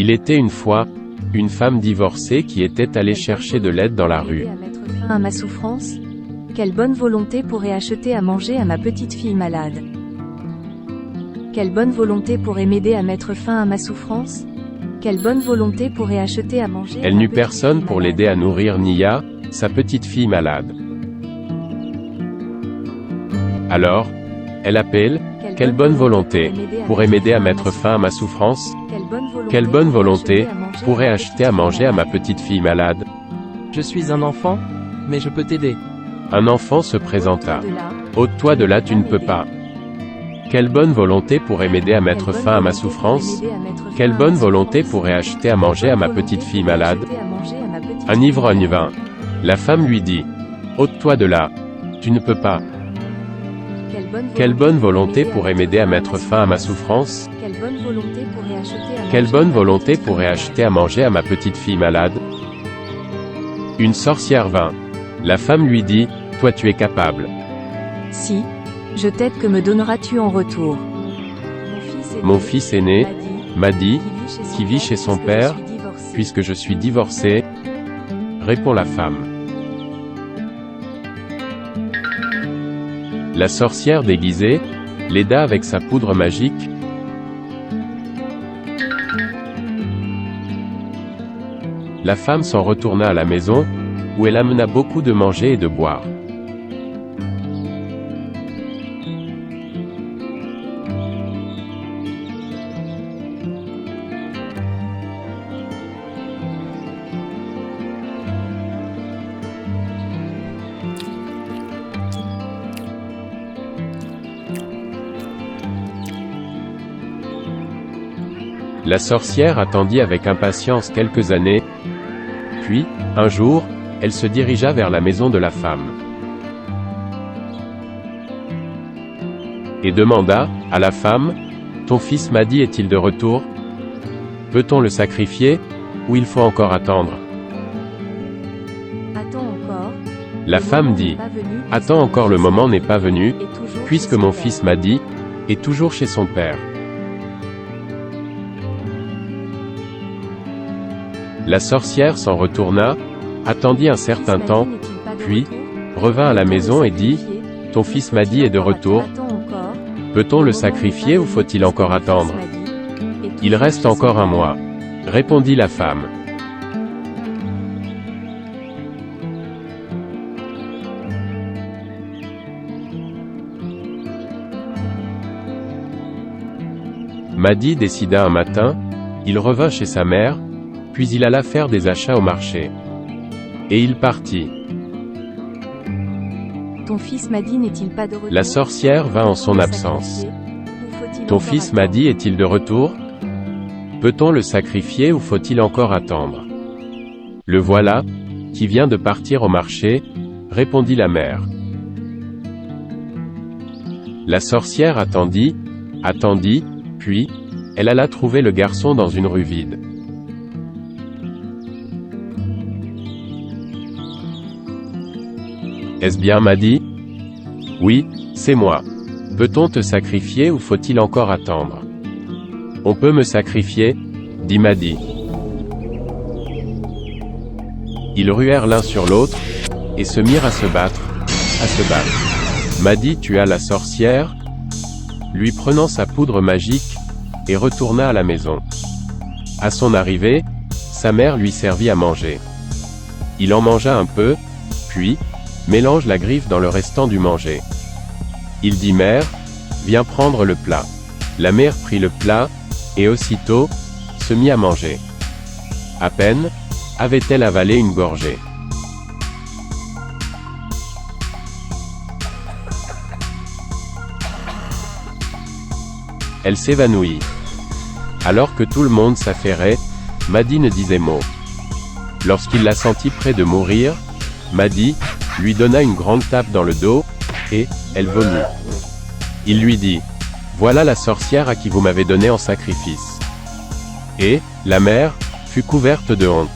Il était une fois une femme divorcée qui était allée chercher de l'aide dans la rue. À mettre fin à ma souffrance? Quelle bonne volonté pourrait acheter à manger à ma petite fille malade? Quelle bonne volonté pourrait m'aider à mettre fin à ma souffrance? Quelle bonne volonté pourrait acheter à manger? Elle n'eut personne pour l'aider à nourrir Nia, sa petite fille malade. Alors, elle appelle, quelle bonne volonté pourrait m'aider à mettre fin à ma souffrance? Quelle bonne volonté pourrait acheter à manger à ma petite fille malade? Je suis un enfant, mais je peux t'aider. Un enfant se présenta. Ôte-toi de là, tu ne peux pas. Quelle bonne volonté pourrait m'aider à mettre fin à ma souffrance? Quelle bonne volonté pourrait acheter à manger à ma petite fille malade? Un ivrogne vint. La femme lui dit, ôte-toi de là, tu ne peux pas. Quelle bonne volonté pourrait m'aider à mettre fin à ma souffrance? Quelle bonne volonté pourrait acheter à manger à ma petite fille malade? Une sorcière vint. La femme lui dit, toi tu es capable. Si, je t'aide, que me donneras-tu en retour? Mon fils aîné m'a dit, qui vit chez son père, puisque je suis divorcée, répond la femme. La sorcière déguisée l'aida avec sa poudre magique. La femme s'en retourna à la maison, où elle amena beaucoup de manger et de boire. La sorcière attendit avec impatience quelques années, puis, un jour, elle se dirigea vers la maison de la femme. Et demanda, à la femme, « Ton fils Madi est-il de retour? Peut-on le sacrifier, ou il faut encore attendre ?» Attends encore. La femme dit, « Attends encore, le moment n'est pas venu, puisque mon fils Madi est toujours chez son père. » La sorcière s'en retourna, attendit un certain temps, puis, revint à la maison et dit, « Ton fils Madi est de retour. Peut-on le sacrifier ou faut-il encore attendre? » « Il reste encore un mois, » répondit la femme. Madi décida un matin, il revint chez sa mère, puis il alla faire des achats au marché. Et il partit. Ton fils Madi n'est-il pas de retour? La sorcière vint en son absence. Ton fils Madi est-il de retour? Peut-on le sacrifier ou faut-il encore attendre? Le voilà, qui vient de partir au marché, répondit la mère. La sorcière attendit, puis, elle alla trouver le garçon dans une rue vide. Est-ce bien Madi? Oui, c'est moi. Peut-on te sacrifier ou faut-il encore attendre? On peut me sacrifier, dit Madi. Ils ruèrent l'un sur l'autre, et se mirent à se battre. Madi tua la sorcière, lui prenant sa poudre magique, et retourna à la maison. À son arrivée, sa mère lui servit à manger. Il en mangea un peu, puis, mélange la griffe dans le restant du manger. Il dit, mère, viens prendre le plat. La mère prit le plat, et aussitôt, se mit à manger. À peine, avait-elle avalé une gorgée. Elle s'évanouit. Alors que tout le monde s'affairait, Madi ne disait mot. Lorsqu'il la sentit près de mourir, Madi lui donna une grande tape dans le dos, et elle vomit. Il lui dit, « Voilà la sorcière à qui vous m'avez donné en sacrifice. » Et, la mère, fut couverte de honte.